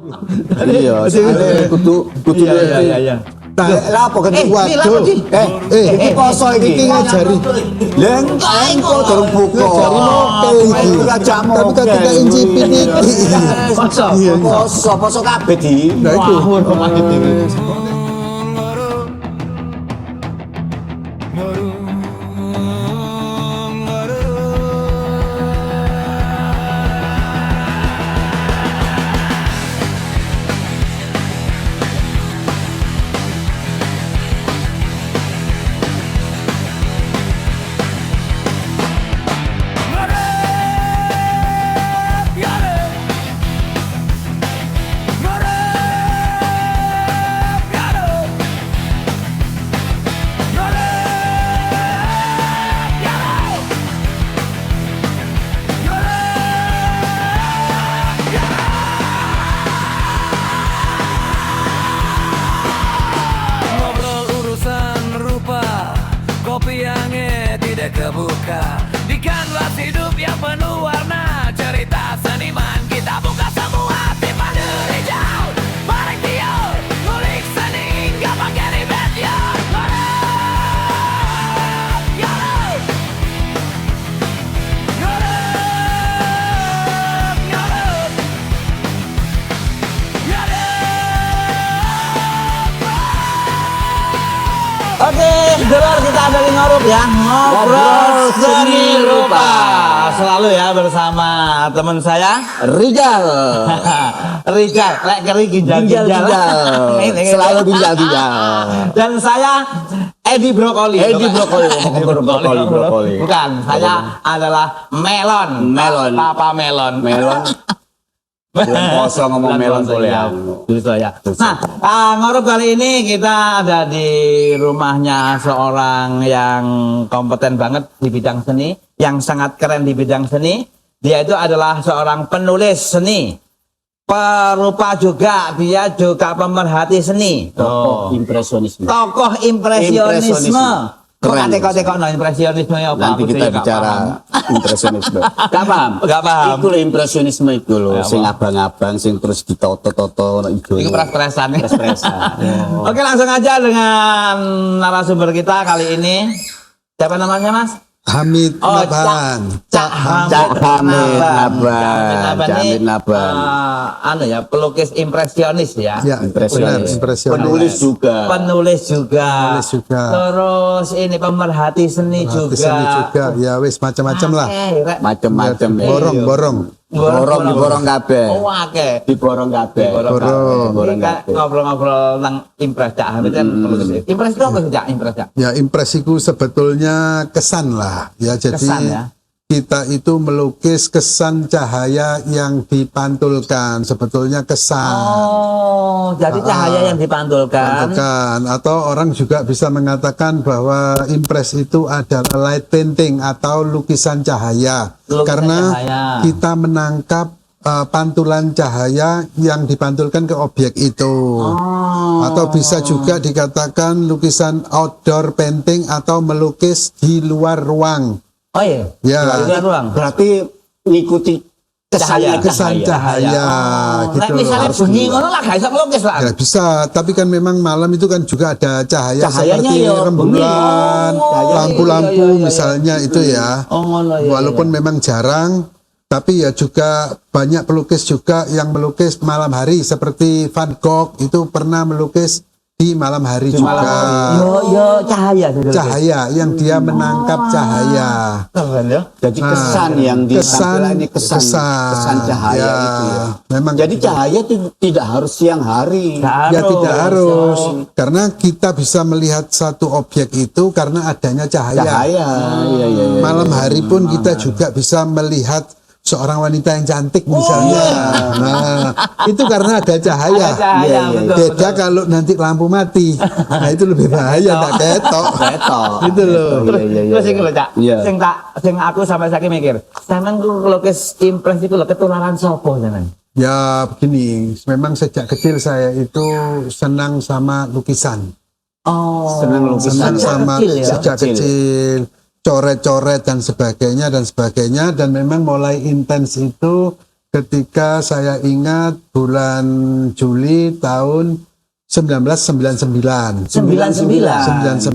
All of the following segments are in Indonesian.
Iya, kudu Iya. lah apa kan waduh. Iki poso iki ngajari. Leng engko durung buka. Ngajari mokel iki. Tapi kan kita incipin iki. Poso kabeh di. Nah itu. Kopi yang tidak kebuka di kanvas hidup yang penuh warna, cerita seniman kita buka semua tipe dari jauh, bareng dia ngulik seni nggak pakai ribet ya. Oke, dulur kita dari Ngorup ya, ngobrol seni rupa. Selalu ya bersama teman saya Rijal. Rijal, lek keri ginjal. Selalu ginjal. Dan saya Edi Brokoli. Brokoli. Bukan, saya adalah Melon. Papa Melon. Bulan poso ngomong melon boleh ya. Nah, Ngorup kali ini kita ada di rumahnya seorang yang kompeten banget di bidang seni, yang sangat keren di bidang seni. Dia itu adalah seorang penulis seni, perupa juga, dia juga pemerhati seni. Tokoh impresionisme. Keren. Kok impresionisme ya apa? Nanti kita bicara impresionisme. Gak paham? Itu loh impresionisme itu loh, sing abang-abang, sing terus ditoto-toto itu pres-presan. Oh. Oke, langsung aja dengan narasumber kita kali ini. Siapa namanya, Mas? Hamid Naban. Cak Hamid Naban. Anu ya, pelukis impresionis ya. Ya, Impresionis. impresionis. Penulis juga. Terus ini pemerhati seni juga. Ya wis macam-macam lah. Macam-macam. Borong kabeh. Oh, oke. Diborong kabeh. Ngobrol-ngobrol tentang impres Cak Hamid kan pelukis. Impres itu apa sih, Cak? Impres, Cak? Ya impresiku sebetulnya kesan lah. Ya jadi Kesan, ya? kita itu melukis kesan cahaya yang dipantulkan. Sebetulnya kesan. Oh, jadi cahaya yang dipantulkan. Atau orang juga bisa mengatakan bahwa impres itu adalah light painting atau lukisan cahaya. Karena kita menangkap pantulan cahaya yang dipantulkan ke objek itu. Atau bisa juga dikatakan lukisan outdoor painting atau melukis di luar ruang. Oh iya. Ya. Di luar ruang. Berarti ngikuti kesan cahaya gitu. Nah, misalnya bunyi ngono lah gak bisa melukis lah. Ya bisa, tapi kan memang malam itu kan juga ada cahaya Cahayanya seperti ya rembulan, lampu-lampu misalnya itu ya. Walaupun memang jarang, tapi ya juga banyak pelukis juga yang melukis malam hari seperti Van Gogh itu pernah melukis di malam hari juga. Cahaya yang dia menangkap cahaya. Keren ya. Jadi kesan yang ditampilkan ini kesan cahaya ya, itu ya. Memang jadi cahaya itu tidak harus siang hari. Ya tidak harus. Karena kita bisa melihat satu objek itu karena adanya cahaya. Malam hari pun kita juga bisa melihat seorang wanita yang cantik misalnya. Nah, itu karena ada cahaya. Beda kalau nanti lampu mati. Nah, itu lebih bahaya, tak ketok. Itu loh. Terus iki lho, Cak. Sing aku sampai saiki mikir, sampean ku lukis impres itu lho ketularan sapa sampean? Ya, begini, memang sejak kecil saya itu senang sama lukisan. Oh, senang lukisan sama sejak kecil. Coret-coret dan sebagainya dan memang mulai intens itu ketika saya ingat bulan Juli tahun 1999. 99.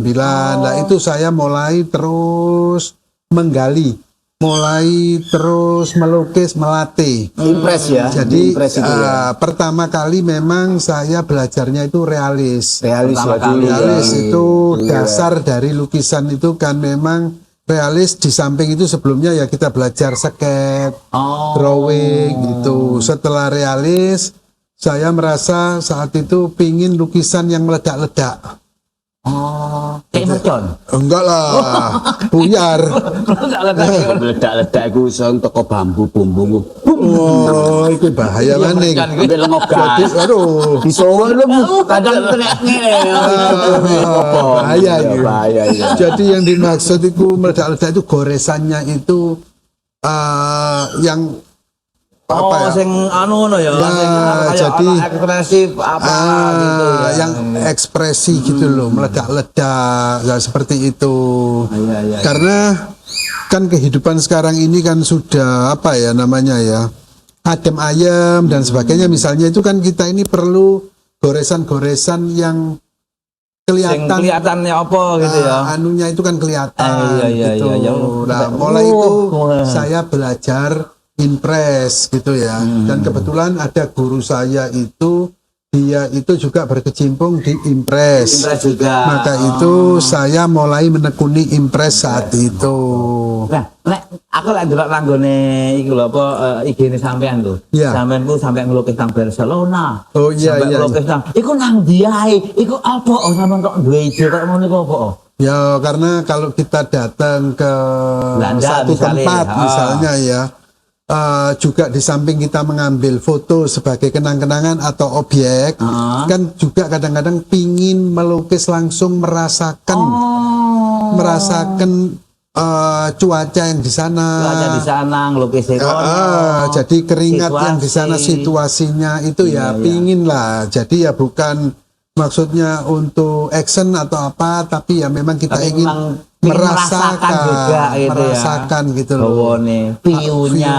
Nah, itu saya mulai terus menggali, mulai terus melukis, melatih. Impres ya. Jadi Impres itu ya. pertama kali memang saya belajarnya itu realis. Realis ya dulu. Realis ya. itu dasar dari lukisan itu kan memang realis. Di samping itu sebelumnya ya kita belajar sketch, drawing gitu. Setelah realis, saya merasa saat itu pingin lukisan yang meledak-ledak. Kayak mercon. Enggak lah, buyar. Meledak-ledak iku iso teko bambu bumbu. Oh, itu bahaya maning. Ambil lengok gas. Aduh, Disowo lu kadang teriak ngene. bahaya itu. Bahaya ya. Jadi yang dimaksud itu meledak-ledak itu goresannya itu yang apa ya? Sing anu ngono ya. Sing kayak jadi ekspresif apa gitu ya. yang ekspresi gitu loh, meledak-ledak, ya seperti itu. Karena kan kehidupan sekarang ini kan sudah apa ya namanya ya, adem ayem dan sebagainya. Misalnya itu kan kita ini perlu goresan-goresan yang Sing kelihatan, kelihatannya apa gitu ya. anunya itu kan kelihatan Iya. gitu. Nah, mulai itu saya belajar impres gitu ya. Dan kebetulan ada guru saya itu, dia itu juga berkecimpung di impres. Impres juga. Maka itu saya mulai menekuni impres saat itu. Nah, nek aku lek ndelok nanggone iku lho apa IG-ne sampean lho. Iya. Sampean ku sampe ngelukis nang Barcelona. Oh iya Sampai iya. ngelukis nang iku nang ndi ae? Iku apa sampean kok duwe ide kok ngono iku apa? Ya karena kalau kita datang ke Belanda, satu misalnya. tempat misalnya ya, juga di samping kita mengambil foto sebagai kenang-kenangan atau objek, kan juga kadang-kadang pingin melukis langsung merasakan cuaca yang di sana. Cuaca di sana ngelukis Jadi keringat yang di sana situasinya itu ya pingin lah. Jadi ya bukan maksudnya untuk action atau apa, tapi ya memang kita Tapi ingin memang merasakan juga gitu merasakan ya. gitu loh. Bawane, view-nya.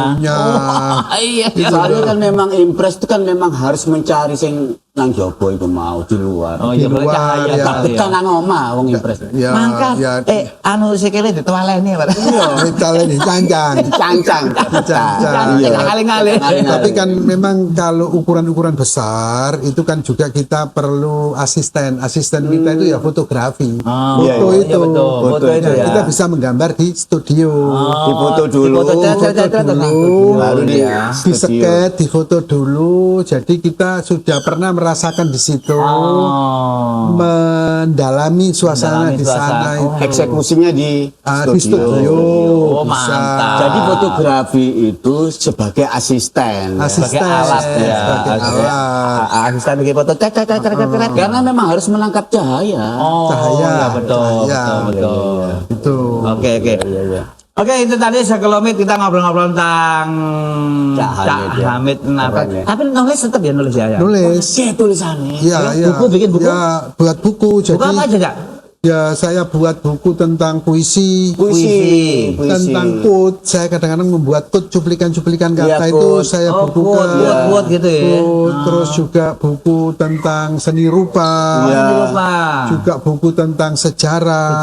Iya. Soalnya kan memang impres itu kan memang harus mencari sing nang jopo itu mau di luar. Oh iya, Di boleh luar, cahaya ya. tapi Bukan nang omah wong impres. Ya, Mangkat. ya, Anu sikile ditualeni, Pak. kita ini cancang. Cancang. Iya. Kali-kali. Tapi kan memang kalau ukuran-ukuran besar itu kan juga kita perlu asisten. Asisten kita itu ya fotografi. Foto Iya, itu. betul. Foto itu ya. Kita bisa menggambar di studio. Difoto dulu. Baru dia. Di sket, di foto dulu. Jadi kita sudah pernah merasakan di situ, mendalami suasana di sana. Itu. Eksekusinya di Di studio. Oh, bisa. mantap. Jadi fotografi itu sebagai asisten. Asisten. Sebagai alat ya. Sebagai alat. Asisten bikin foto. Karena memang harus menangkap cahaya. Cahaya. Ya, betul. Cahaya. Betul. Itu. Oke. Oke, itu tadi sekelumit kita ngobrol-ngobrol tentang Cak Hamid Nafas. Tapi nulis tetap ya nulis ya. Nulis. Oke, tulisannya. Iya. Buku, bikin buku? Ya, buat buku. Jadi Bukan apa aja, Cak? ya saya buat buku tentang puisi. Puisi. Tentang quote, saya kadang-kadang membuat quote cuplikan-cuplikan kata Iya, itu quote. saya Oh, bukukan. quote gitu ya. Quote, terus juga buku tentang seni rupa. Iya. Lupa. Juga buku tentang sejarah.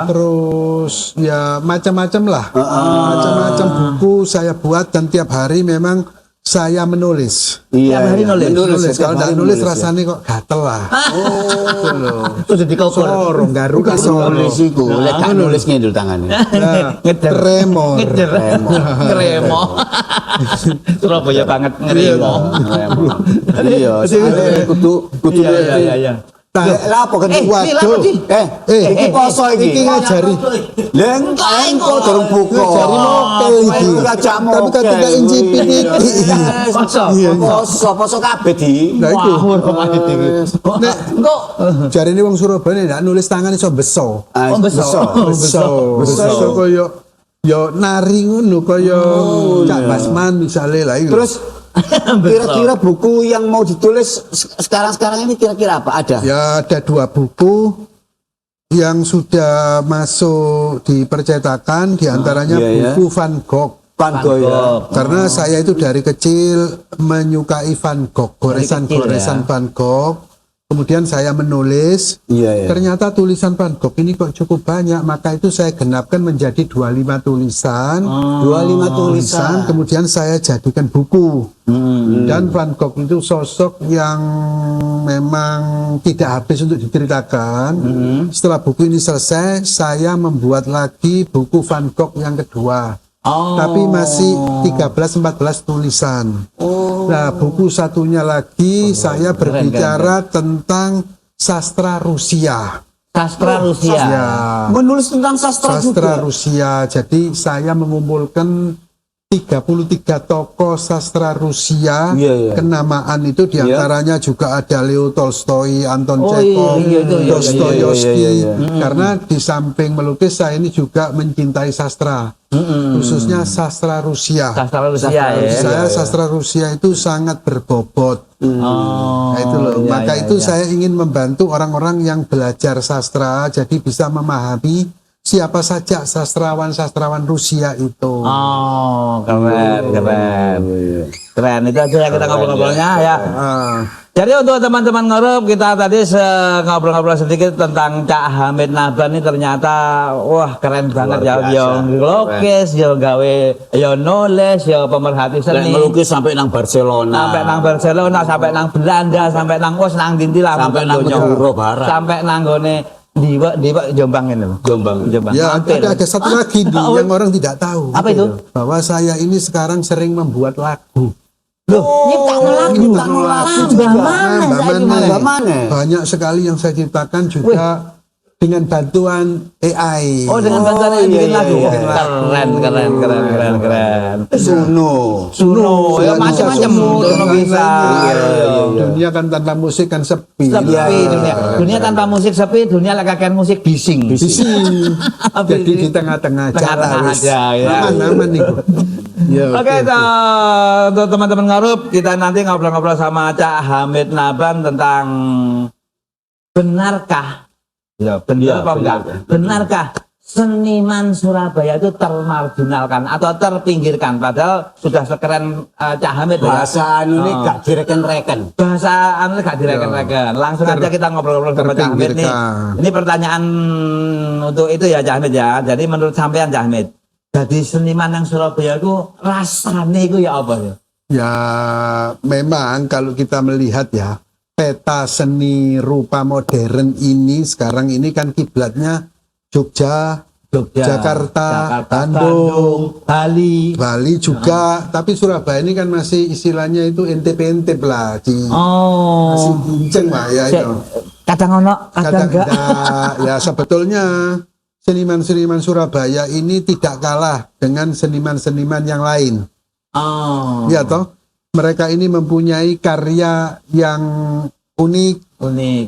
Terus ya macam-macam lah. Macam-macam buku saya buat dan tiap hari memang saya menulis. Iya. Tiap hari nulis? Nulis. Kalau tidak nulis ya. rasanya kok gatel lah. Gitu loh. Sudah dikokur. Sorong garu Bukan nulis iku, lek gak nulis ngedul tangannya. Tremor. Ngeremo. Surabaya banget ngeremo. Iya, soalnya kudu Iya. lah apa kan Waduh. iki poso iki ngajari. Leng engko durung buka. Ngajari mokel iki. Tapi ketika incipit iki. Poso kabeh di. Nah iku. Nek kok Jarine wong Surabaya nek nulis tangan iso beso. Beso koyo yo nari ngono koyo Cak Basman misale lah iku. Terus kira-kira buku yang mau ditulis sekarang ini kira-kira apa? Ada? Ya ada 2 buku yang sudah masuk di percetakan, diantaranya buku Van Gogh. Van Gogh ya. Karena saya itu dari kecil menyukai Van Gogh, goresan-goresan Van Gogh. Kemudian saya menulis, Iya. ternyata tulisan Van Gogh ini kok cukup banyak, maka itu saya genapkan menjadi 25 tulisan. 25 tulisan. Kemudian saya jadikan buku. Dan Van Gogh itu sosok yang memang tidak habis untuk diceritakan. Setelah buku ini selesai, saya membuat lagi buku Van Gogh yang kedua. Tapi masih 13-14 tulisan. Nah, buku satunya lagi saya berbicara tentang sastra Rusia. Sastra Rusia. Ya, Menulis tentang sastra sastra juga. Rusia. Jadi saya mengumpulkan 33 tokoh sastra Rusia. Iya. Kenamaan itu diantaranya juga ada Leo Tolstoy, Anton Oh, Chekhov, iya, itu, iya, Dostoyevsky. iya. Karena di samping melukis saya ini juga mencintai sastra, khususnya sastra Rusia. Sastra Rusia ya. Saya sastra Rusia itu sangat berbobot. Oh, Nah, itu loh. iya, Maka iya, itu iya. saya ingin membantu orang-orang yang belajar sastra, jadi bisa memahami siapa saja sastrawan-sastrawan Rusia itu. Oh, keren. Itu aja ya kita ngobrol-ngobrolnya ya. Ah, Jadi untuk teman-teman Ngorup, kita tadi ngobrol-ngobrol sedikit tentang Cak Hamid Naban ini ternyata wah keren banget ya. biasa. Yang ngelukis, yang gawe, yang nulis, yang pemerhati Dan seni. melukis sampai nang Barcelona. Sampai nang Barcelona, sampai nang Belanda, sampai nang nang dinti lah. Sampai nang donya. Madura Barat. Sampai nang gone Diwa Jombang ini loh. Jombang. ya Mampir. ada satu lagi nih yang orang tidak tahu. Apa itu? Bahwa saya ini sekarang sering membuat lagu. Nyiptakno lagu. Mbak mana? Banyak sekali yang saya ciptakan juga dengan bantuan AI. Oh, dengan bantuan yang bikin iya, lagu. iya, Keren. Suno. Suno, ya macam-macam. Suno bisa. Dunia kan tanpa musik kan sepi. Sepi Iya. dunia tanpa musik sepi, dunia lekakan musik bising. Bising. Jadi di tengah-tengah Tengah-tengah acara wis. aja, ya. Aman nih. Ya, Oke, untuk teman-teman Ngarup, kita nanti ngobrol-ngobrol sama Cak Hamid Naban tentang benarkah, ya benar apa enggak? Benarkah seniman Surabaya itu termarginalkan atau terpinggirkan? Padahal sudah sekeren Cak Hamid ya. Bahasa anu ini gak direken-reken. Bahasa anu gak direken-reken. Langsung aja kita ngobrol-ngobrol sama Cak Hamid nih. Terpinggirkan. Ini pertanyaan untuk itu ya Cak Hamid ya. Jadi menurut sampean Cak Hamid, jadi seniman yang Surabaya itu rasanya itu ya apa ya? Ya, memang kalau kita melihat ya, peta seni rupa modern ini sekarang ini kan kiblatnya Jogja, Jakarta, Bandung, Bali. juga, tapi Surabaya ini kan masih istilahnya itu entep-entep lah, masih Oh. bincang lah ya itu. Kadang ono, kadang enggak. Ya sebetulnya seniman-seniman Surabaya ini tidak kalah dengan seniman-seniman yang lain. Oh. Ya toh, mereka ini mempunyai karya yang unik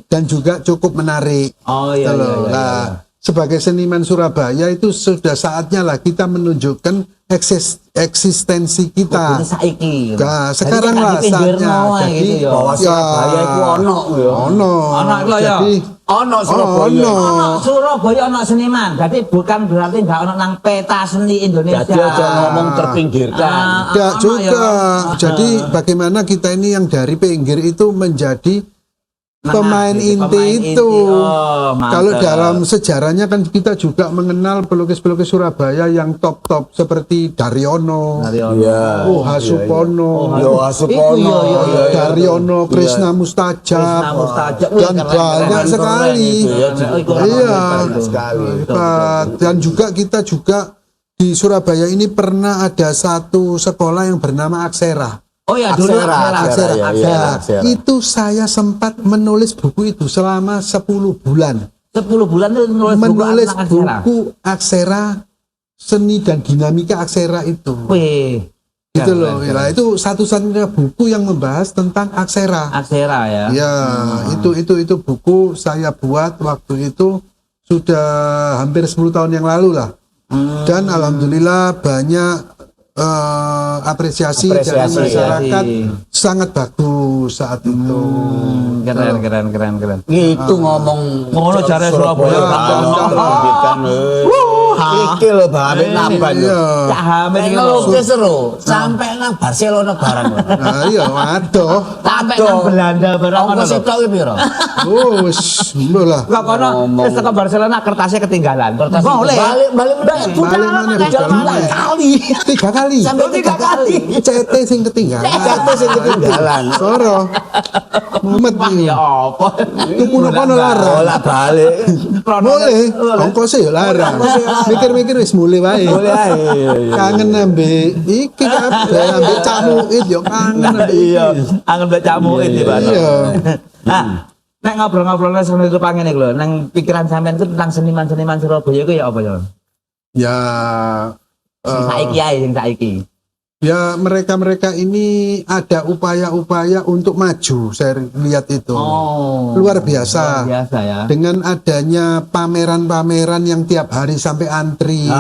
dan juga cukup menarik. Oh iya, Gitu iya, loh. iya, Nah, sebagai seniman Surabaya itu sudah saatnya lah kita menunjukkan eksistensi kita. Ini saiki. Nah, sekarang lah saatnya. Jadi Bahwa Surabaya itu ono ya. ono. Ono itu ya. Jadi Ono Surabaya. Ono Surabaya ono seniman. Jadi bukan berarti enggak ono nang peta seni Indonesia. Jadi aja ngomong terpinggirkan. tidak ono juga. ya. Jadi bagaimana kita ini yang dari pinggir itu menjadi Nah, pemain gitu, inti pemain itu. inti. Oh, mantap. Kalau dalam sejarahnya kan kita juga mengenal pelukis-pelukis Surabaya yang top-top seperti Daryono, Iya. Hasupono, Yo Asupono. Daryono, Krishna Mustajab, Krishna Mustajab. dan banyak sekali. Iya, sekali. hebat. Dan juga kita juga di Surabaya ini pernah ada satu sekolah yang bernama Aksera. Oh ya dulu Aksera, iya, iya, Nah, Aksera. itu saya sempat menulis buku itu selama 10 bulan. 10 bulan itu Menulis tentang Aksera. buku Aksera, seni dan dinamika Aksera itu. Wih, Gitu keren, loh. keren. Nah, itu satu-satunya buku yang membahas tentang Aksera. Aksera ya. Ya, itu buku saya buat waktu itu sudah hampir 10 tahun yang lalu lah. Dan alhamdulillah banyak apresiasi dari masyarakat sangat bagus saat itu. Keren. Itu ngomong Ngono jare Surabaya. terpinggirkan. iki lho Hamid Naban. Iya. Cak Hamid iki lho. Ngelukis seru sampai nang Barcelona barang. Nah, iya aduh. Sampai nang Belanda barang ngono Ongkos lho. itu ki piro? Oh, wis lah. Kok kono wis teko Barcelona kertasnya ketinggalan. Boleh. Balik Balik mana kali. 3 kali. Sampai 3 kali. CT sing ketinggalan. Kata sing ketinggalan. Soro. Mumet iki. Ya apa? Tuku kono larang. Bola balik. Boleh. Ongkosnya ya larang. Mikir-mikir wis mulai wae. Boleh ae. Kangen ambek iki kabeh ambek Cak Muid yo kangen ambek Iya, angen mbak Cak Muid iki, Pak. Iya. Nah, nek ngobrol-ngobrol sampe itu pengen iki lho, nang pikiran sampean itu tentang seniman-seniman Surabaya iku ya apa ya? Ya Sing saiki ae, sing saiki. ya mereka ini ada upaya-upaya untuk maju, saya lihat itu. Luar biasa. Luar biasa ya. Dengan adanya pameran-pameran yang tiap hari sampai antri.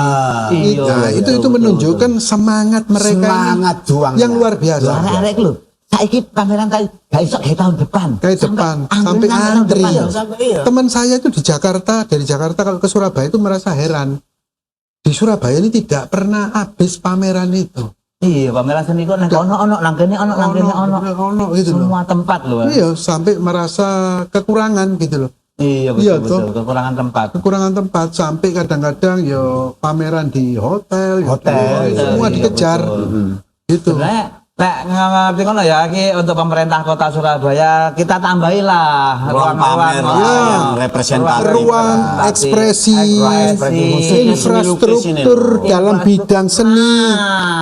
Iya, itu menunjukkan semangat mereka ini Semangat juang. yang luar biasa. Arek lho. Saiki pameran gak iso kayak tahun depan. Kayak depan sampai antri. Iya. Teman saya itu di Jakarta, dari Jakarta kalau ke Surabaya itu merasa heran. Di Surabaya ini tidak pernah habis pameran itu. Iya, pameran seni kok nang ono, nang kene ono, nang kene ono. Gitu loh. Semua tempat loh. Iya, sampai merasa kekurangan gitu loh. Iya, Iya, betul, kekurangan tempat. Kekurangan tempat sampai kadang-kadang yo pameran di hotel, Hotel, semua iya, dikejar. betul. Gitu. Sebenarnya nek ngerti ngono ya, iki untuk pemerintah Kota Surabaya kita tambahilah Ruang pamer, yang representatif. Ruang ekspresi, infrastruktur dalam bidang seni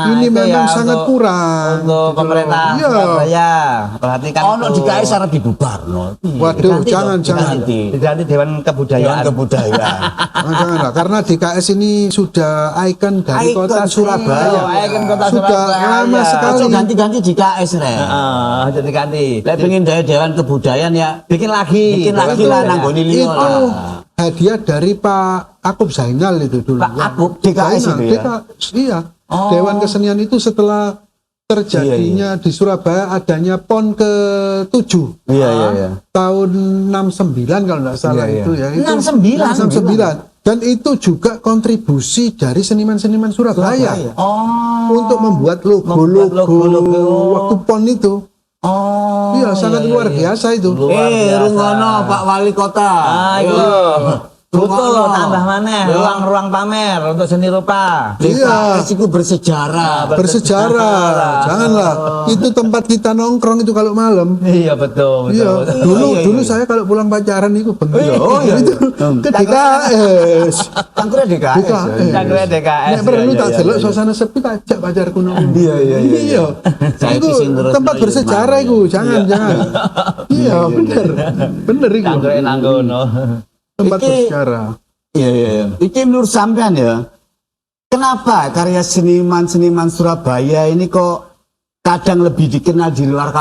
ini itu memang ya, sangat untuk- kurang. Untuk pemerintah Iya. Surabaya, perhatikan Ono itu. di KS arep dibubarno. Waduh, Diganti jangan. Diganti Dewan Kebudayaan. Dewan Kebudayaan. Janganlah, karena DKS ini sudah ikon dari Ikon, kota Surabaya. Iya, ikon kota Sudah Surabaya. lama sekali. Ojo ganti-ganti di KS re. Jadi ganti. Lek pengen Dewan Kebudayaan ya Bikin lagi. bikin lagi lah nang gone liya. Itu hadiah dari Pak Akub Zainal itu dulu. Pak Akub, DKS Zainal, itu ya? DKS, iya. Dewan Kesenian itu setelah terjadinya di Surabaya adanya PON ke-7 Iya. tahun 69 kalau nggak salah Iya, iya. itu ya. Itu 69? 69. Dan itu juga kontribusi dari seniman-seniman Surabaya untuk membuat logo-logo waktu PON itu. Iya, sangat luar biasa itu. Rungono Pak Wali Kota. Betul, tambah mana ruang-ruang pamer untuk seni rupa. Iya. DKS itu bersejarah. Bersejarah. Janganlah. Itu tempat kita nongkrong itu kalau malam. Iya betul. Iya. Dulu saya kalau pulang pacaran itu bengi. Itu ke DKS. Tangkure DKS. Cangkure DKS. Nek perlu tak delok suasana sepi tak ajak pacarku nongkrong. Iya. Saya Itu sing terus tempat terus bersejarah itu. Jangan. Iya, bener. Bener itu. Cangkure nanggono. Tempat Iki- bersejarah. Iya. Iki menurut sampean ya. Kenapa karya seniman-seniman Surabaya ini kok kadang lebih dikenal di luar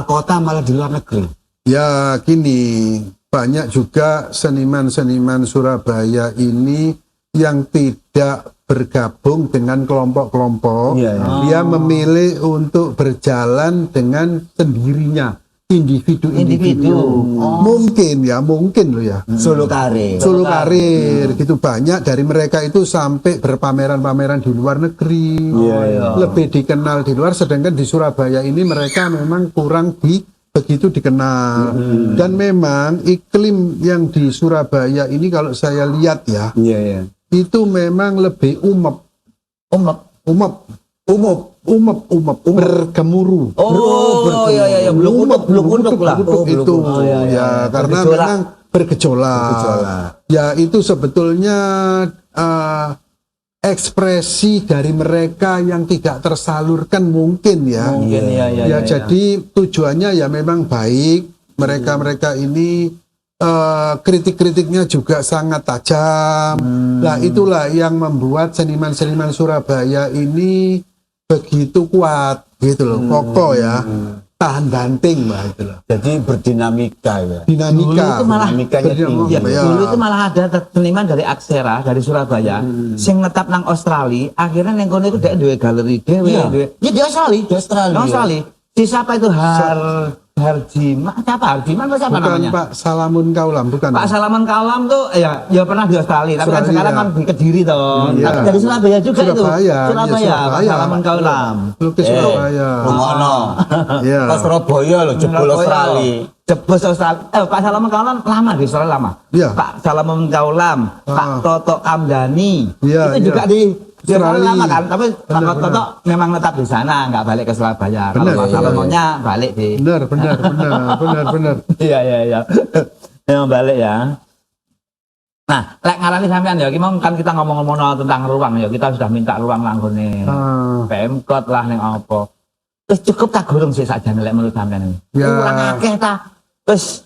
kota malah di luar negeri? Ya gini, banyak juga seniman-seniman Surabaya ini yang tidak bergabung dengan kelompok-kelompok. Iya, iya. Dia memilih untuk berjalan dengan sendirinya, individu-individu. Mungkin loh ya. Solo karir. Solo karir gitu, banyak dari mereka itu sampai berpameran-pameran di luar negeri. Lebih dikenal di luar, sedangkan di Surabaya ini mereka memang kurang begitu dikenal. Dan memang iklim yang di Surabaya ini kalau saya lihat ya, Iya. itu memang lebih umep, bergemuruh. Iya. Bluk-bluk lah. Itu ya karena Bergejolak. memang bergejolak. Ya itu sebetulnya ekspresi dari mereka yang tidak tersalurkan mungkin ya. Mungkin Ya, jadi tujuannya ya memang baik. Mereka ini kritik-kritiknya juga sangat tajam. Nah itulah yang membuat seniman-seniman Surabaya ini begitu kuat gitu loh, kokoh ya, tahan banting lah itu loh. Jadi berdinamika ya. Dulu Dinamika. itu malah Dinamikanya tinggi. Iya, dulu itu malah ada seniman dari Aksera dari Surabaya sing netap nang Australia, akhirnya neng kono itu dia duwe galeri dhewe, duwe. Ya di Australia. Australia. Si siapa itu Harjiman, siapa Harjiman apa siapa Bukan namanya? Pak Salamun Kaulam, bukan. Pak Salaman Kaulam tuh ya pernah di Australia, tapi kan Australia. sekarang kan di Kediri toh. Iya. Tapi dari Surabaya juga itu. Surabaya, Surabaya, iya, Pak Surabaya. Salaman Kaulam. Lukis Surabaya. Ngono. Iya. Pas Surabaya lho jebol Australia. Jebol Australia. Pak Salaman Kaulam lama di Australia lama. Iya. Pak Salaman Kaulam, Pak Toto Kamdani. Iya, Itu juga iya. di Australia Australia. lama kan, tapi Pak Benar, Toto memang tetap di sana, nggak balik ke Surabaya. Kalau Benar, Pak iya, Salamonnya balik di. Benar. Iya. Memang balik ya. Nah, lek ngarani sampean ya, kan kita ngomong-ngomong tentang ruang ya, kita sudah minta ruang langgone Pemkot lah ning apa. Terus cukup tak gurung sih sakjane lek menurut sampean ini. Ya. Kurang akeh ta. Terus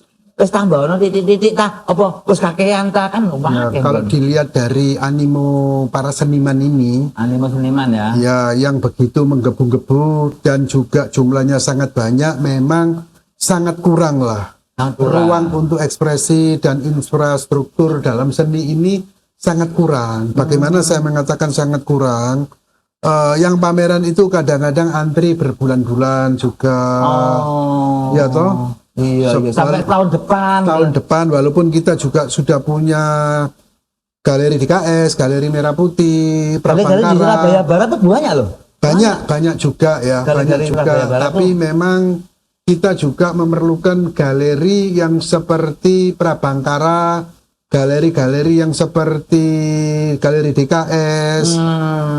tambahono titik-titik ta apa wis kakean ta kan Ya, akeh. kalau dilihat dari animo para seniman ini, animo seniman ya. ya yang begitu menggebu-gebu dan juga jumlahnya sangat banyak, memang sangat kurang lah. Sangat kurang. Ruang untuk ekspresi dan infrastruktur dalam seni ini sangat kurang. Bagaimana saya mengatakan sangat kurang? Yang pameran itu kadang-kadang antri berbulan-bulan juga. Oh. Ya toh? Iya. Sampai tahun depan. Tahun depan, walaupun kita juga sudah punya galeri DKS, galeri Merah Putih, Galeri di Surabaya Prabangkara, Barat tuh banyak loh. banyak juga ya, Galeri banyak juga. Surabaya Barat Tapi tuh- memang kita juga memerlukan galeri yang seperti Prabangkara, galeri-galeri yang seperti galeri DKS,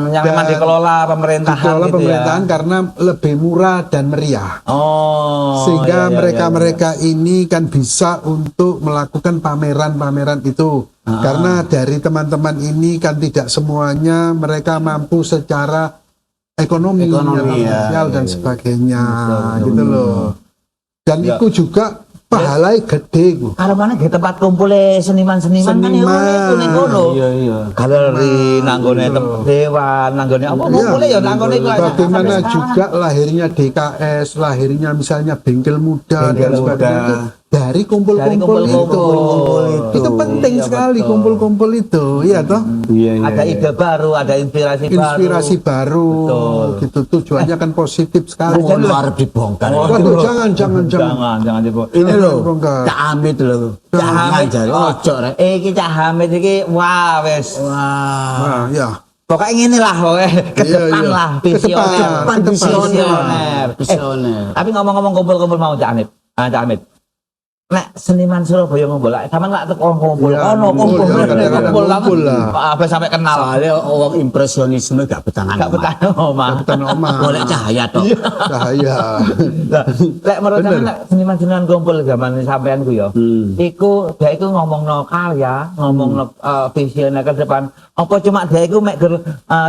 Yang memang Dan dikelola pemerintahan dikelola gitu pemerintahan ya. karena lebih murah dan meriah. Oh. Sehingga iya. mereka-mereka ini kan bisa untuk melakukan pameran-pameran itu. Karena dari teman-teman ini kan tidak semuanya mereka mampu secara ekonomi atau finansial dan sebagainya gitu loh. Dan itu juga pahalai gede ku. Karena mana di tempat kumpulnya seniman-seniman kan ya Seniman. ning kono. Iya. Galeri nanggone dewan, nanggone apa kumpulnya ya nanggone iku. Bagaimana juga lahirnya DKS, lahirnya misalnya Bengkel Muda dan sebagainya itu dari kumpul-kumpul itu. Itu penting sekali kumpul-kumpul itu, iya toh? Ada ide baru, ada Inspirasi baru, gitu. Tujuannya kan positif sekali. Ngono arep dibongkar. Waduh, jangan. Jangan dibuat. Ini lho, Bongkar. Cak Hamid lho. Cak Jangan Hamid. jare ojo rek. Iki Cak Hamid iki wah wis. Wah. Nah, ya. Pokoknya ngene lah pokoknya ke Iya, depan iya. lah, Ke depan, visioner. ke depan. Visioner. Visioner. Tapi ngomong-ngomong kumpul-kumpul mau Cak Hamid. Cak Hamid. Nek seniman Surabaya ngumpul, sampean lak teko ngumpul, Iya, ono ngumpul, kumpul, kadang-kadang ngumpul lah. Apa sampai kenal. Soalnya orang impresionisme gak betangan. Gak betah omah. Kapitan Omar. Golek cahaya toh. Cahaya. Lah, lek menurut sampean lek seniman-seniman kumpul zaman sampean ku ya. Iku dia iku ngomongno karya, ngomongno visioner ke depan. Apa cuma dia iku mek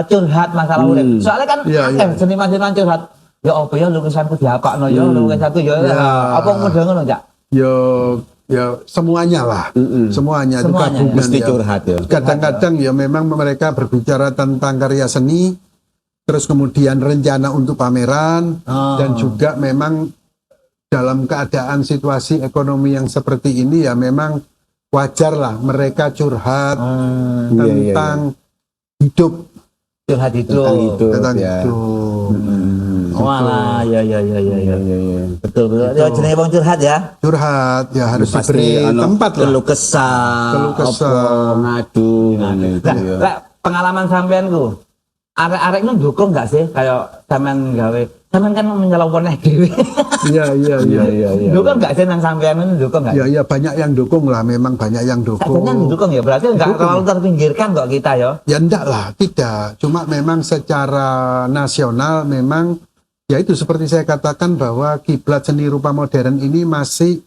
curhat masalah urip. Soalnya kan Iya, iya. seniman-seniman curhat. Ya apa ya lukisanku diapakno ya, lukisanku ya. Apa model ngono, Cak? Ya semuanya lah, semuanya itu Semuanya, gabungan Mesti ya. curhat ya. Kadang-kadang ya memang mereka berbicara tentang karya seni, terus kemudian rencana untuk pameran, dan juga memang dalam keadaan situasi ekonomi yang seperti ini ya memang wajar lah mereka curhat tentang hidup, Curhat itu. tentang ya. hidup. Walah, ya. Betul. Ya jenenge wong curhat ya. Curhat ya harus Pasti diberi ano, tempat lah. keluh kesah, Keluh kesah. apa, ngadu ngono itu Lah, ya. lek pengalaman sampean ku, arek-arek itu dukung gak sih kayak sampean gawe? Sampean kan menyelowon dhewe. Iya. Dukung gak sih nang sampean itu dukung gak? Ya banyak yang dukung lah, memang banyak yang Sakjane dukung. dukung ya, berarti enggak terlalu terpinggirkan kok kita ya. Ya enggak lah, tidak. Cuma memang secara nasional memang ya itu seperti saya katakan bahwa kiblat seni rupa modern ini masih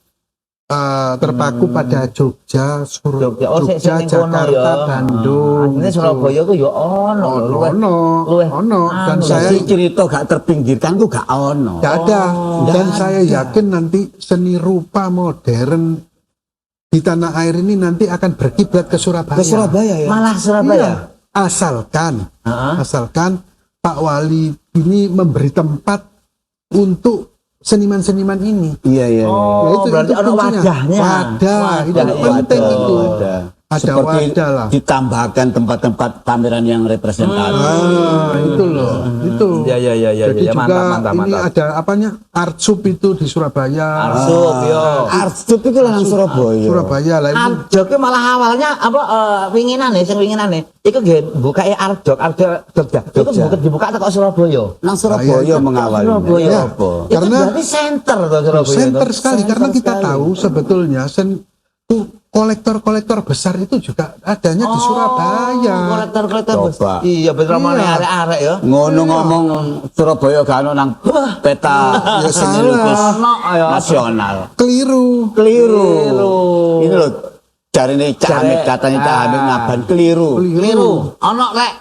terpaku pada Jogja, Jogja. Oh, sik Jogja, sing kono Jakarta, ya. Bandung. Ini Surabaya ku ya ono lho. Ono. Dan anu, saya Jadi cerita gak terpinggirkan ku gak ono. tidak ada. Dan saya yakin nanti seni rupa modern di tanah air ini nanti akan berkiblat ke Surabaya. ya. Malah Surabaya. Iya. Asalkan Pak Wali ini memberi tempat untuk seniman-seniman ini. Iya. Oh, berarti ono kuncinya. wadahnya. Wadah, itu penting itu. seperti wadah lah. ditambahkan tempat-tempat pameran yang representatif. Itu loh, itu. Ya. Jadi Ya, juga mantap. ini ada apanya? Artsup itu di Surabaya. Arsuk, yo. Artsup itu lah nang Surabaya. Surabaya lah ini. Ardok itu malah awalnya apa winginane sing winginane iku nggih bukae Ardok Jogja. Itu dibuka teko Surabaya. Nang Surabaya mengawali. Surabaya. Ya, apa? Itu Karena- berarti center tuh Surabaya. Center itu. sekali karena kita sekali. tahu sebetulnya kolektor-kolektor besar itu juga adanya di Surabaya. Kolektor-kolektor. Coba. Iya betul mana Iya. arek-arek ya. Ngono ngomong Surabaya gak ono nang peta Ya seni salah. lukis Ono, ya. nasional. Keliru. Keliru. Ini loh jarine Cak Hamid katanya Cak Hamid ngaban keliru. Keliru. Ono rek.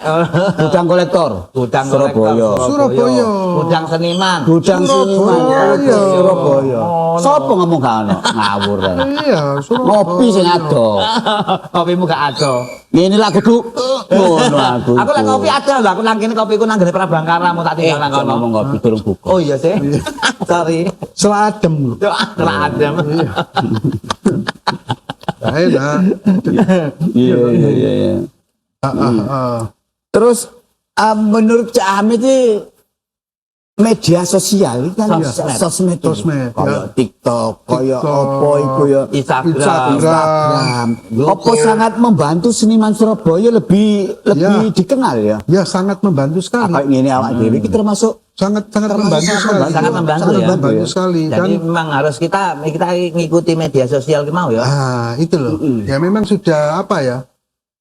Gudang kolektor. Gudang Surabaya. Surabaya. Gudang seniman. Gudang seniman Surabaya. Surabaya. Sopo ngomong gak ono ngawur. Iya, Surabaya. Ngopi sing ado. Kopimu gak ada. Ngene lah kudu ngono aku. Aku lek ngopi ada lho, aku nang kene kopiku nang ngene Prabangkara mau tak tinggal nang kono. ngomong ngopi durung buka. Oh iya sih. Sorry. Seladem. Telah adem. Enak. Iya. Terus menurut Cak Hamid itu media sosial kan sosmed Sosmed, kayak ya. TikTok, kayak TikTok, apa iku ya Instagram. Apa sangat membantu seniman Surabaya lebih Ya. dikenal ya. Ya sangat membantu sekali. Kayak ngene awak dhewe iki termasuk Sangat membantu sekali. Sangat membantu ya. membantu sekali kan. Jadi memang harus kita ngikuti media sosial ki mau ya. Ah, itu loh. Ya memang sudah apa ya?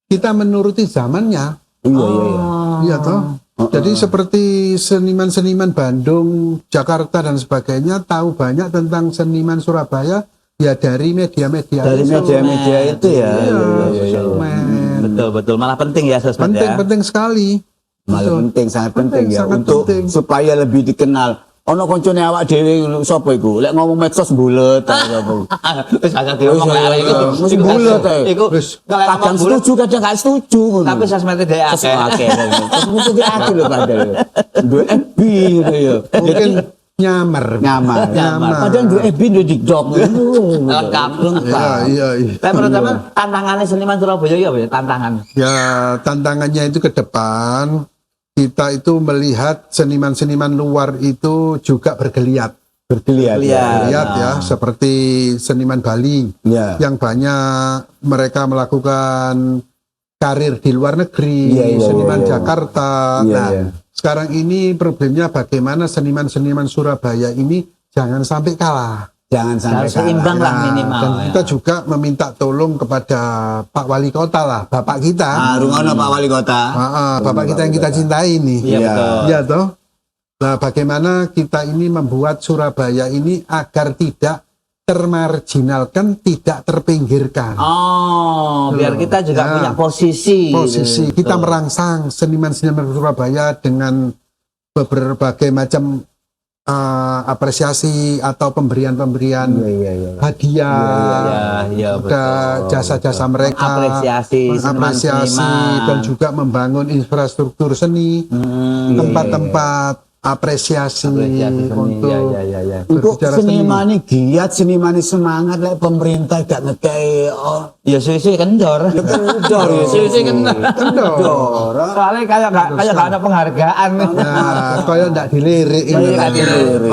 Kita menuruti zamannya. iya. Iya toh. Jadi seperti seniman-seniman Bandung, Jakarta dan sebagainya tahu banyak tentang seniman Surabaya ya dari media-media Dari itu. media-media itu ya. Sosmed. Betul. Malah penting ya sosmed ya. Penting sekali. Malah Betul. penting, sangat penting ya sangat untuk penting. supaya lebih dikenal. Ono koncone awak dhewe sapa iku? Lek ngomong medsos bulet ta sapa. Wis agak diomong lek arek iku. Mesti bulet ae. Iku Wis. Kadang setuju, kadang gak setuju ngono. tapi sosmed dhek akeh. akeh. Terus mesti diakeh lho padahal. Duwe FB gitu ya. Mungkin nyamar. Nyaman. Nyaman. Padahal duwe FB duwe TikTok. Lengkap. Iya. Tapi menurut sampean tantangannya seniman Surabaya ya apa ya? Tantangan. Ya tantangannya itu ke depan kita itu melihat seniman-seniman luar itu juga bergeliat. Bergeliat. Lihat ya, seperti seniman Bali Ya. yang banyak mereka melakukan karir di luar negeri, Iya, seniman iya. Jakarta. Iya, Nah, iya. sekarang ini problemnya bagaimana seniman-seniman Surabaya ini jangan sampai kalah. Jangan sampai Harus seimbang lah Nah, minimal. dan ya. kita juga meminta tolong kepada Pak Wali Kota lah, Bapak kita. rungono Pak Wali Kota. Bapak kita yang kita cintai ini. Iya betul. Ya toh. Nah, bagaimana kita ini membuat Surabaya ini agar tidak termarginalkan, tidak terpinggirkan. Oh, biar kita juga Nah, punya posisi. Posisi kita Betul. merangsang seniman-seniman Surabaya dengan berbagai macam apresiasi atau pemberian-pemberian hadiah, Iya, ada jasa-jasa mereka, Apresiasi mengapresiasi seniman-seniman. dan juga membangun infrastruktur seni, tempat-tempat apresiasi, untuk Iya. Untuk berbicara seni. seniman ini giat, seniman ini semangat, lek pemerintah gak ngekei Ya suwi-suwi kendor. kendor ya. Suwi-suwi kendor. Kendor. Soalnya kayak gak ada penghargaan. Nah, kaya ndak dilirik ini. Kayak gak dilirik.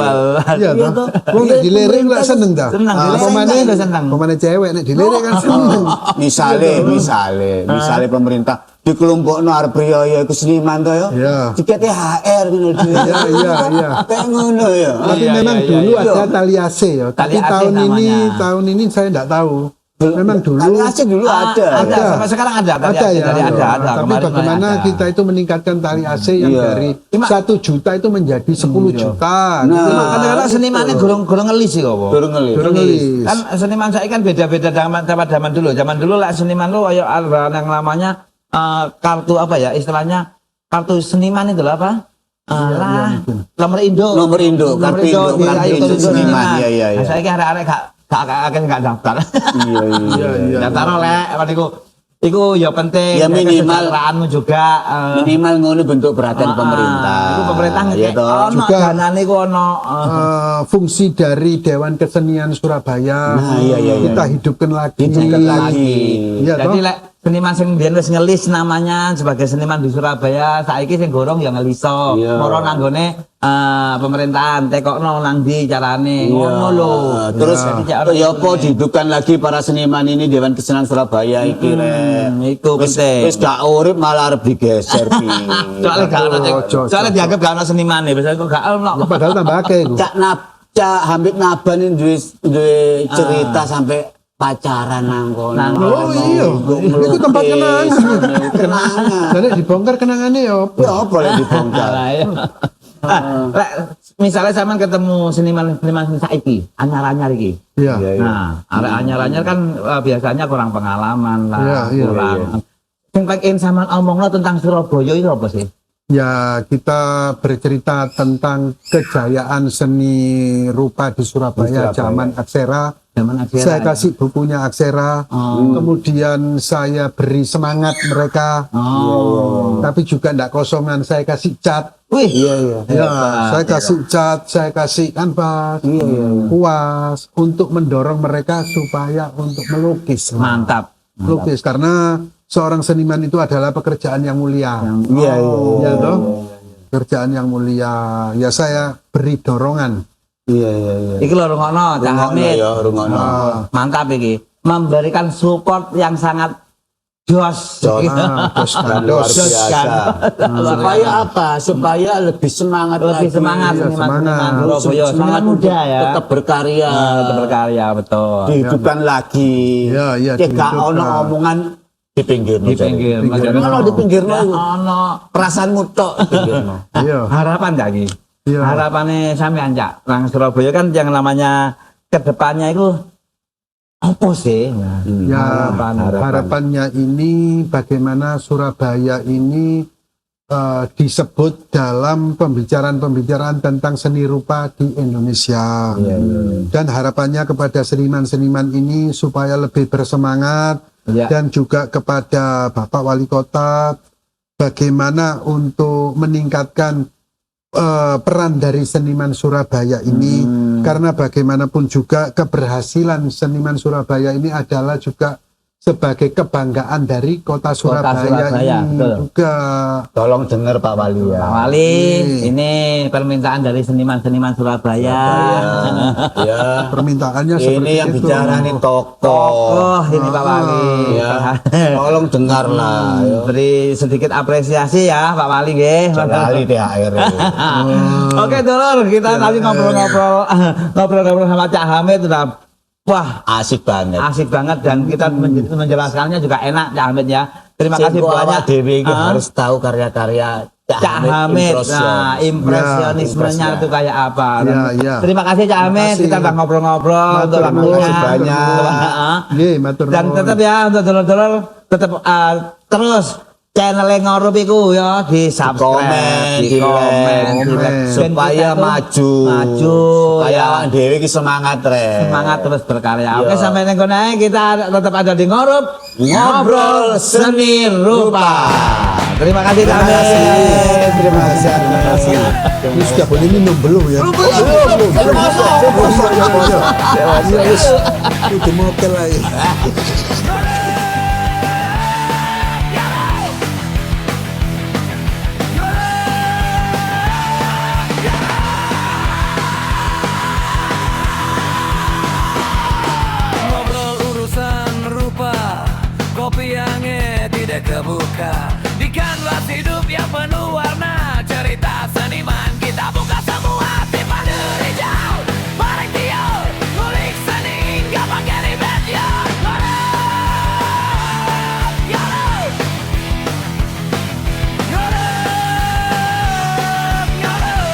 Iya toh. Wong nek dilirik lah seneng dah. Seneng, Apa dilirik maneh kan seneng. apa maneh cewek nek dilirik kan seneng. Misale pemerintah dikelompokno arep priya ya iku seniman to ya. Iya. Tiket THR ngono dhewe. Iya. Kayak ngono ya. Tapi Iya, memang iya, dulu iya. ada tali AC ya. Tapi Tali AC tahun ini saya enggak tahu. Memang dulu Tali AC dulu ada. Ada, sampai sekarang ada. Tali ada AC ya. dari ada. Tapi Kemarin bagaimana ada. kita itu meningkatkan tali AC yang Iya. dari 1 juta itu menjadi 10 juta. Nah, Cuma kadang-kadang senimannya gorong ngelis sih kok. Durung ngelis. Durung ngelis. Kan seniman saya kan beda-beda zaman dulu. Zaman dulu lah seniman lu ayo ada yang namanya kartu apa ya istilahnya kartu seniman itu lah apa? Nomor Indo. Nomor Indo, kartu Indo, di kartu ayo Indo Indo seniman. Iya. Nah, saya kira arek gak daftar. Iya. Daftar oleh apa niku Iku ya penting. Ya minimal kesejahteraanmu juga. minimal ngono bentuk perhatian pemerintah. Itu pemerintah ya ngekek. toh. Ono Juga, danane ku ono. Fungsi dari Dewan Kesenian Surabaya Nah, iya. kita hidupkan lagi. Hidupkan lagi. Iya Jadi toh? lek seniman sing biyen wis ngelis namanya sebagai seniman di Surabaya, saiki sing gorong ya ngeliso. Iya. Moro nanggone pemerintahan tekokno nang ndi carane. Ngono lho. Terus Jadi cak ono ya apa dihidupkan lagi para seniman ini Dewan Kesenian Surabaya iki rek. iku penting. Wis gak urip malah arep digeser pi. Soalnya gak ono Ojo. soalnya dianggap gak ono senimane, biasanya kok gak ono. Padahal tambah akeh iku. Cak Hamid Naban ini duwe cerita sampai pacaran nang kono. Oh iya, itu tempat kenangan. Kenangan. Jadi dibongkar kenangannya ya. Ya apa lek dibongkar. Lah, ya. Lek, misalnya sampean ketemu seniman saiki, anyar-anyar iki. Iya. Nah, arek anyar-anyar kan biasanya kurang pengalaman lah, Iya. kurang. Sing pengen sampean omongno tentang Surabaya itu apa sih? Ya, kita bercerita tentang kejayaan seni rupa di Surabaya zaman Aksera. Zaman akhir. Saya kasih bukunya Aksera, kemudian saya beri semangat mereka. Tapi juga tidak kosongan, saya kasih cat. Wih, Ya, saya kasih cat, saya kasih kanvas, kuas untuk mendorong mereka supaya untuk melukis. mantap. Melukis karena seorang seniman itu adalah pekerjaan yang mulia. Iya. Ya toh? Pekerjaan yang mulia. Ya saya beri dorongan. Iya. Iki lho rungokno, Cak Hamid. Ya, rungono. Mantap iki. Memberikan support yang sangat jos. Jos. Luar Jos biasa. kan. Supaya apa? Supaya lebih semangat Lebih lagi. semangat Iya, seniman-seniman semangat. Surabaya. Semangat muda ya. Tetap berkarya. Tetap berkarya, betul. Dihidupkan lagi. Iya, Cek gak dihidupkan. ono omongan di pinggir. Di pinggir. Ono di pinggir Ono perasaanmu tok di pinggirno. Iya. harapan gak Ki? Iya. Harapannya sampean Cak. Nang Surabaya kan yang namanya kedepannya itu apa sih? Ya, harapannya ini bagaimana Surabaya ini disebut dalam pembicaraan-pembicaraan tentang seni rupa di Indonesia. Dan harapannya kepada seniman-seniman ini supaya lebih bersemangat Iya. dan juga kepada Bapak Wali Kota bagaimana untuk meningkatkan peran dari seniman Surabaya ini karena bagaimanapun juga keberhasilan seniman Surabaya ini adalah juga sebagai kebanggaan dari kota Surabaya, Surabaya, ini betul. juga. Tolong dengar Pak Wali ya. Pak Wali, ini permintaan dari seniman-seniman Surabaya. Ya. Permintaannya seperti Ini yang itu. bicara nih tokoh. Oh, ini Pak Wali. Ya. Tolong dengar lah. Beri sedikit apresiasi ya Pak Wali nggih. Kali THR. Oke, Dulur, kita tadi ngobrol-ngobrol sama Cak Hamid udah wah, Asik banget. asik banget dan kita menjelaskannya juga enak Cak Hamid ya. Terima kasih banyak. Dewi harus tahu karya-karya Cak Hamid, nah impresionismenya itu kayak apa? Dan Ya. terima kasih Cak Hamid, kasih. kita udah ngobrol-ngobrol untuk Terima waktunya. kasih banyak. Nggih, matur Dan nuwun. tetap ya untuk dulur-dulur tetap terus channel Ngorup iku ya di subscribe, Di komen, di like. Dan supaya kita tuh maju, supaya ya. awak Dewi ki semangat re. Semangat terus berkarya. Iya. Oke, sampai nengko naik kita tetap ada di Ngorup, ngobrol seni rupa. Terima kasih Cak Hamid. Terima kasih. Ini sudah boleh minum belum ya? Itu motel lagi. Ngobrol urusan rupa, kopi yangnya tidak kebuka. Di kanvas hidup yang penuh warna, cerita seniman kita buka semua. Simpan dari jauh, balik tiur, ngulik seni hingga pakai ribet ya. Ngorup, ngorup, ngorup, ngorup.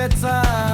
sketsa